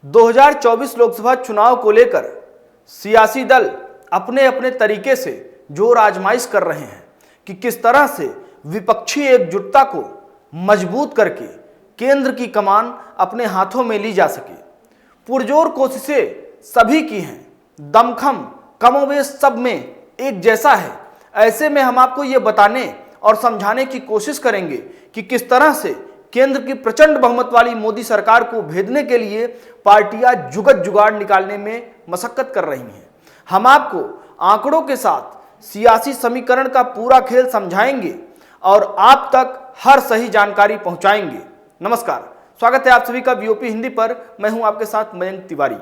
2024 लोकसभा चुनाव को लेकर सियासी दल अपने अपने तरीके से जोर आजमाइश कर रहे हैं कि किस तरह से विपक्षी एकजुटता को मजबूत करके केंद्र की कमान अपने हाथों में ली जा सके। पुरजोर कोशिशें सभी की हैं, दमखम कमोबेश सब में एक जैसा है। ऐसे में हम आपको ये बताने और समझाने की कोशिश करेंगे कि किस तरह से केंद्र की प्रचंड बहुमत वाली मोदी सरकार को भेदने के लिए पार्टियां जुगत जुगाड़ निकालने में मशक्कत कर रही हैं। हम आपको आंकड़ों के साथ सियासी समीकरण का पूरा खेल समझाएंगे और आप तक हर सही जानकारी पहुंचाएंगे। नमस्कार, स्वागत है आप सभी का वीओपी हिंदी पर। मैं हूं आपके साथ मयंक तिवारी।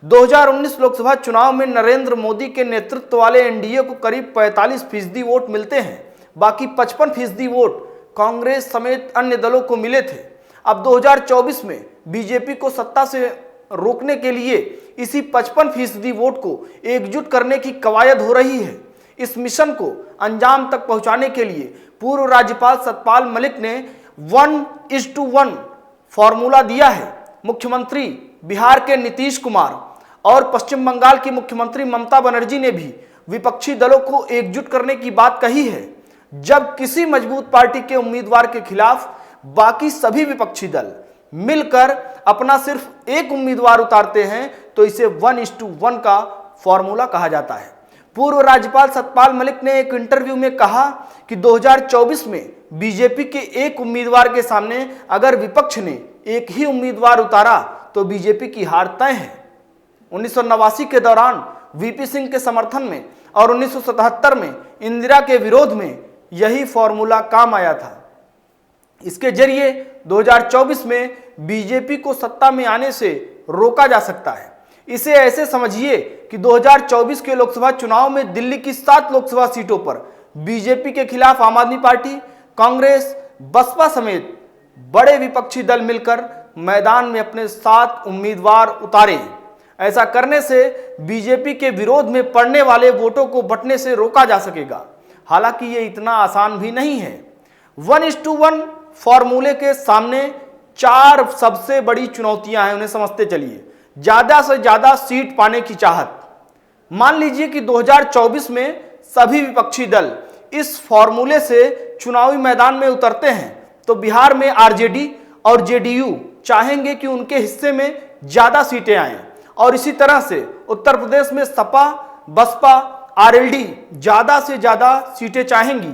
2019 लोकसभा चुनाव में नरेंद्र मोदी के नेतृत्व वाले एनडीए को करीब 45% वोट मिलते हैं। बाकी 55% वोट कांग्रेस समेत अन्य दलों को मिले थे। अब 2024 में बीजेपी को सत्ता से रोकने के लिए इसी 55% वोट को एकजुट करने की कवायद हो रही है। इस मिशन को अंजाम तक पहुंचाने के लिए पूर्व राज्यपाल सत्यपाल मलिक ने 1:1 फॉर्मूला दिया है। मुख्यमंत्री बिहार के नीतीश कुमार और पश्चिम बंगाल की मुख्यमंत्री ममता बनर्जी ने भी विपक्षी दलों को एकजुट करने की बात कही है। जब किसी मजबूत पार्टी के उम्मीदवार के खिलाफ बाकी सभी विपक्षी दल मिलकर अपना सिर्फ एक उम्मीदवार उतारते हैं तो इसे 1:1 का फॉर्मूला कहा जाता है। पूर्व राज्यपाल सत्यपाल मलिक ने एक इंटरव्यू में कहा कि 2024 में बीजेपी के एक उम्मीदवार के सामने अगर विपक्ष ने एक ही उम्मीदवार उतारा तो बीजेपी की हार तय है। 1989 के दौरान वीपी सिंह के समर्थन में और 1977 में इंदिरा के विरोध में यही फॉर्मूला काम आया था। इसके जरिए 2024 में बीजेपी को सत्ता में आने से रोका जा सकता है। इसे ऐसे समझिए कि 2024 के लोकसभा चुनाव में दिल्ली की 7 लोकसभा सीटों पर बीजेपी के खिलाफ आम आदमी पार्टी, कांग्रेस, बसपा समेत बड़े विपक्षी दल मिलकर मैदान में अपने 7 उम्मीदवार उतारे। ऐसा करने से बीजेपी के विरोध में पड़ने वाले वोटों को बंटने से रोका जा सकेगा। हालांकि ये इतना आसान भी नहीं है। 1:1 फॉर्मूले के सामने 4 सबसे बड़ी चुनौतियां हैं, उन्हें समझते चलिए। ज्यादा से ज्यादा सीट पाने की चाहत। मान लीजिए कि 2024 में सभी विपक्षी दल इस फॉर्मूले से चुनावी मैदान में उतरते हैं तो बिहार में आरजेडी और जेडीयू चाहेंगे कि उनके हिस्से में ज्यादा सीटें आएं और इसी तरह से उत्तर प्रदेश में सपा, बसपा, आरएलडी ज्यादा से ज्यादा सीटें चाहेंगी।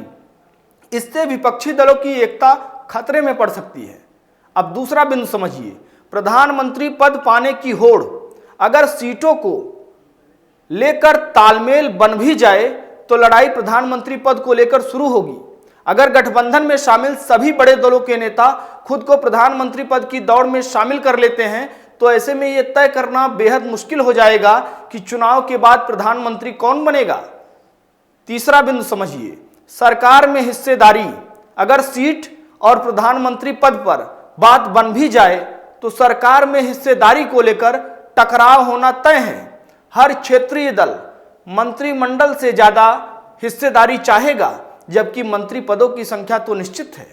इससे विपक्षी दलों की एकता खतरे में पड़ सकती है। अब दूसरा बिंदु समझिए, प्रधानमंत्री पद पाने की होड़। अगर सीटों को लेकर तालमेल बन भी जाए तो लड़ाई प्रधानमंत्री पद को लेकर शुरू होगी। अगर गठबंधन में शामिल सभी बड़े दलों के नेता खुद को प्रधानमंत्री पद की दौड़ में शामिल कर लेते हैं तो ऐसे में यह तय करना बेहद मुश्किल हो जाएगा कि चुनाव के बाद प्रधानमंत्री कौन बनेगा। तीसरा बिंदु समझिए, सरकार में हिस्सेदारी। अगर सीट और प्रधानमंत्री पद पर बात बन भी जाए तो सरकार में हिस्सेदारी को लेकर टकराव होना तय है। हर क्षेत्रीय दल मंत्रिमंडल से ज्यादा हिस्सेदारी चाहेगा, जबकि मंत्री पदों की संख्या तो निश्चित है।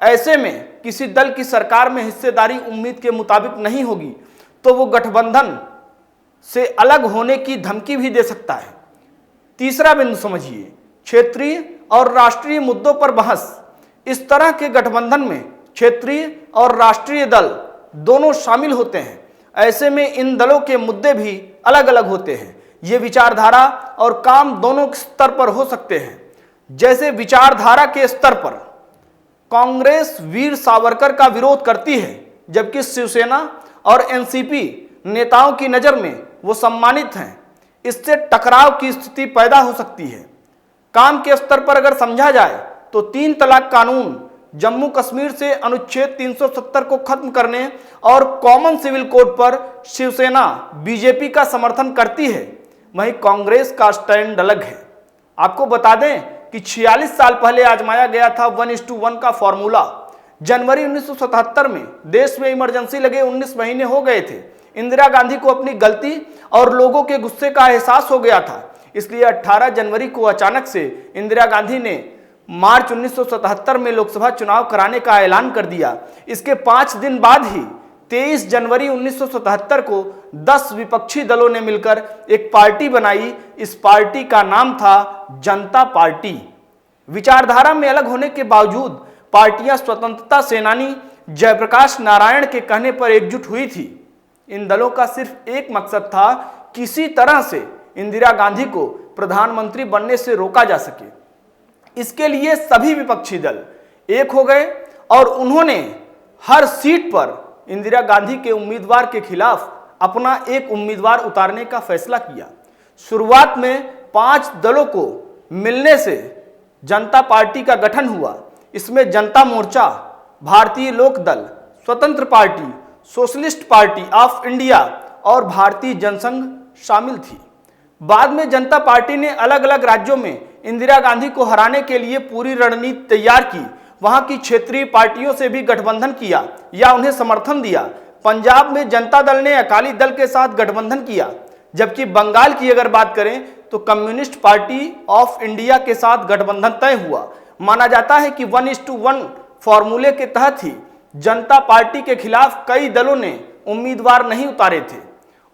ऐसे में किसी दल की सरकार में हिस्सेदारी उम्मीद के मुताबिक नहीं होगी तो वो गठबंधन से अलग होने की धमकी भी दे सकता है। तीसरा बिंदु समझिए, क्षेत्रीय और राष्ट्रीय मुद्दों पर बहस। इस तरह के गठबंधन में क्षेत्रीय और राष्ट्रीय दल दोनों शामिल होते हैं। ऐसे में इन दलों के मुद्दे भी अलग अलग होते हैं। ये विचारधारा और काम दोनों स्तर पर हो सकते हैं। जैसे विचारधारा के स्तर पर कांग्रेस वीर सावरकर का विरोध करती है, जबकि शिवसेना और एनसीपी नेताओं की नजर में वो सम्मानित हैं। इससे टकराव की स्थिति पैदा हो सकती है। काम के स्तर पर अगर समझा जाए तो 3 तलाक कानून, जम्मू कश्मीर से अनुच्छेद 370 को खत्म करने और कॉमन सिविल कोड पर शिवसेना बीजेपी का समर्थन करती है। वहीं कांग्रेस का स्टैंड अलग है। आपको बता दें कि 46 साल पहले आजमाया गया था 1:1 का फॉर्मूला। जनवरी 1977 में देश में इमरजेंसी लगे 19 महीने हो गए थे। इंदिरा गांधी को अपनी गलती और लोगों के गुस्से का एहसास हो गया था, इसलिए 18 जनवरी को अचानक से इंदिरा गांधी ने मार्च 1977 में लोकसभा चुनाव कराने का ऐलान कर दिया। इसके 5 दिन बाद ही 23 जनवरी 1977 को 10 विपक्षी दलों ने मिलकर एक पार्टी बनाई। इस पार्टी का नाम था जनता पार्टी। विचारधारा में अलग होने के बावजूद पार्टियां स्वतंत्रता सेनानी जयप्रकाश नारायण के कहने पर एकजुट हुई थी। इन दलों का सिर्फ एक मकसद था, किसी तरह से इंदिरा गांधी को प्रधानमंत्री बनने से रोका जा सके। इसके लिए सभी विपक्षी दल एक हो गए और उन्होंने हर सीट पर इंदिरा गांधी के उम्मीदवार के खिलाफ अपना एक उम्मीदवार उतारने का फैसला किया। शुरुआत में 5 दलों को मिलने से जनता पार्टी का गठन हुआ। इसमें जनता मोर्चा, भारतीय लोक दल, स्वतंत्र party, socialist party of India और भारतीय जनसंघ शामिल थी। बाद में जनता पार्टी ने अलग अलग राज्यों में इंदिरा गांधी को हराने के लिए पूरी रणनीति तैयार की। वहां की क्षेत्रीय पार्टियों से भी गठबंधन किया या उन्हें समर्थन दिया। पंजाब में जनता दल ने अकाली दल के साथ गठबंधन किया, जबकि बंगाल की अगर बात करें तो कम्युनिस्ट पार्टी ऑफ इंडिया के साथ गठबंधन तय हुआ। माना जाता है कि 1:1 फॉर्मूले के तहत ही जनता पार्टी के खिलाफ कई दलों ने उम्मीदवार नहीं उतारे थे।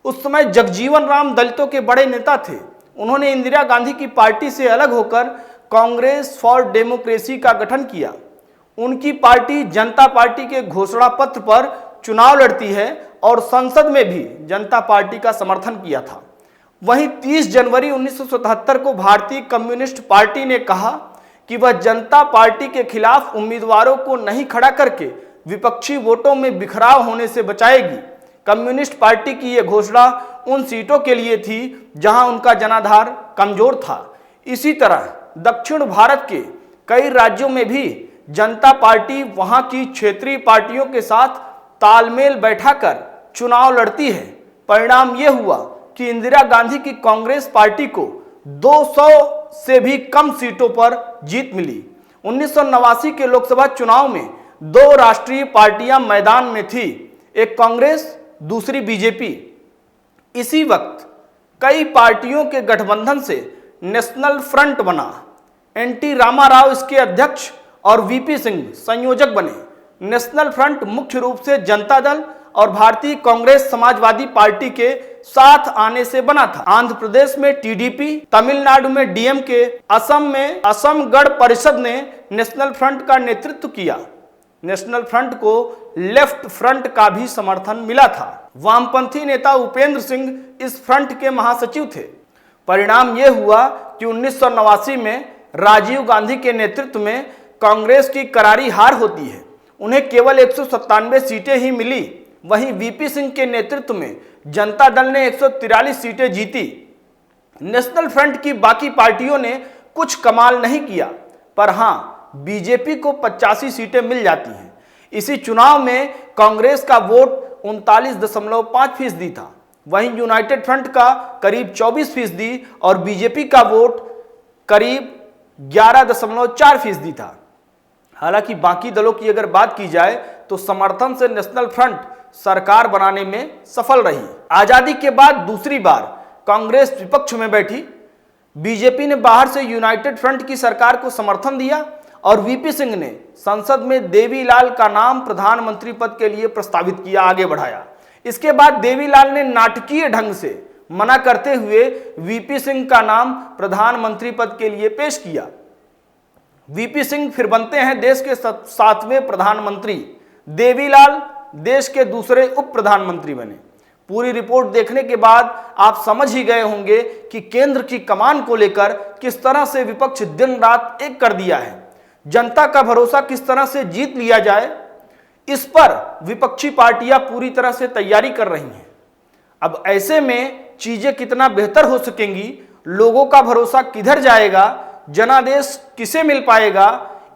उस समय जगजीवन राम दलितों के बड़े नेता थे। उन्होंने इंदिरा गांधी की पार्टी से अलग होकर कांग्रेस फॉर डेमोक्रेसी का गठन किया। उनकी पार्टी जनता पार्टी के घोषणा पत्र पर चुनाव लड़ती है और संसद में भी जनता पार्टी का समर्थन किया था। वहीं 30 जनवरी 1977 को भारतीय कम्युनिस्ट पार्टी ने कहा कि वह जनता पार्टी के खिलाफ उम्मीदवारों को नहीं खड़ा करके विपक्षी वोटों में बिखराव होने से बचाएगी। कम्युनिस्ट पार्टी की यह घोषणा उन सीटों के लिए थी जहां उनका जनाधार कमजोर था। इसी तरह दक्षिण भारत के कई राज्यों में भी जनता पार्टी वहां की क्षेत्रीय पार्टियों के साथ तालमेल बैठाकर चुनाव लड़ती है। परिणाम यह हुआ कि इंदिरा गांधी की कांग्रेस पार्टी को 200 से भी कम सीटों पर जीत मिली। 1989 के लोकसभा चुनाव में 2 राष्ट्रीय पार्टियां मैदान में थी, एक कांग्रेस, दूसरी बीजेपी। इसी वक्त कई पार्टियों के गठबंधन से नेशनल फ्रंट बना। एनटी रामाराव इसके अध्यक्ष और वीपी सिंह संयोजक बने। नेशनल फ्रंट मुख्य रूप से जनता दल और भारतीय कांग्रेस समाजवादी पार्टी के साथ आने से बना था। आंध्र प्रदेश में टीडीपी, तमिलनाडु में डीएमके, असम में असम गण परिषद ने नेशनल फ्रंट का नेतृत्व किया। नेशनल फ्रंट को लेफ्ट फ्रंट का भी समर्थन मिला था। वामपंथी नेता उपेंद्र सिंह इस फ्रंट के महासचिव थे। परिणाम यह हुआ कि 1989 में राजीव गांधी के नेतृत्व में कांग्रेस की करारी हार होती है। उन्हें केवल 197 सीटें ही मिली। वहीं वीपी सिंह के नेतृत्व में जनता दल ने 143 सीटें जीती। नेशनल फ्रंट की बाकी पार्टियों ने कुछ कमाल नहीं किया, पर हां बीजेपी को 85 सीटें मिल जाती हैं। इसी चुनाव में कांग्रेस का वोट 39.5% था। वहीं यूनाइटेड फ्रंट का करीब 24% और बीजेपी का वोट करीब 11.4% था। हालांकि बाकी दलों की अगर बात की जाए तो समर्थन से नेशनल फ्रंट सरकार बनाने में सफल रही। आजादी के बाद दूसरी बार कांग्रेस विपक्ष में बैठी। बीजेपी ने बाहर से यूनाइटेड फ्रंट की सरकार को समर्थन दिया और वीपी सिंह ने संसद में देवीलाल का नाम प्रधानमंत्री पद के लिए प्रस्तावित किया, आगे बढ़ाया। इसके बाद देवीलाल ने नाटकीय ढंग से मना करते हुए वीपी सिंह का नाम प्रधानमंत्री पद के लिए पेश किया। वीपी सिंह फिर बनते हैं देश के 7वें प्रधानमंत्री। देवीलाल देश के दूसरे उप प्रधानमंत्री बने। पूरी रिपोर्ट देखने के बाद आप समझ ही गए होंगे कि केंद्र की कमान को लेकर किस तरह से विपक्ष दिन रात एक कर दिया है। जनता का भरोसा किस तरह से जीत लिया जाए, इस पर विपक्षी पार्टियां पूरी तरह से तैयारी कर रही हैं। अब ऐसे में चीजें कितना बेहतर हो सकेंगी, लोगों का भरोसा किधर जाएगा, जनादेश किसे मिल पाएगा,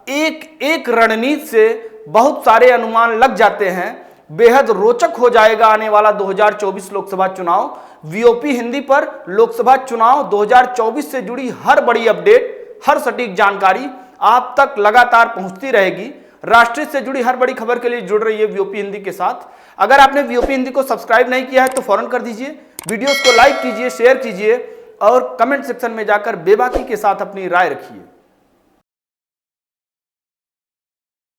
एक एक रणनीति से बहुत सारे अनुमान लग जाते हैं। बेहद रोचक हो जाएगा आने वाला 2024 लोकसभा चुनाव। वीओपी हिंदी पर लोकसभा चुनाव 2024 से जुड़ी हर बड़ी अपडेट, हर सटीक जानकारी आप तक लगातार पहुंचती रहेगी। राष्ट्रीय से जुड़ी हर बड़ी खबर के लिए जुड़ रही है वीओपी हिंदी के साथ। अगर आपने वीओपी हिंदी को सब्सक्राइब नहीं किया है तो फौरन कर दीजिए। वीडियोस को लाइक कीजिए, शेयर कीजिए और कमेंट सेक्शन में जाकर बेबाकी के साथ अपनी राय रखिए।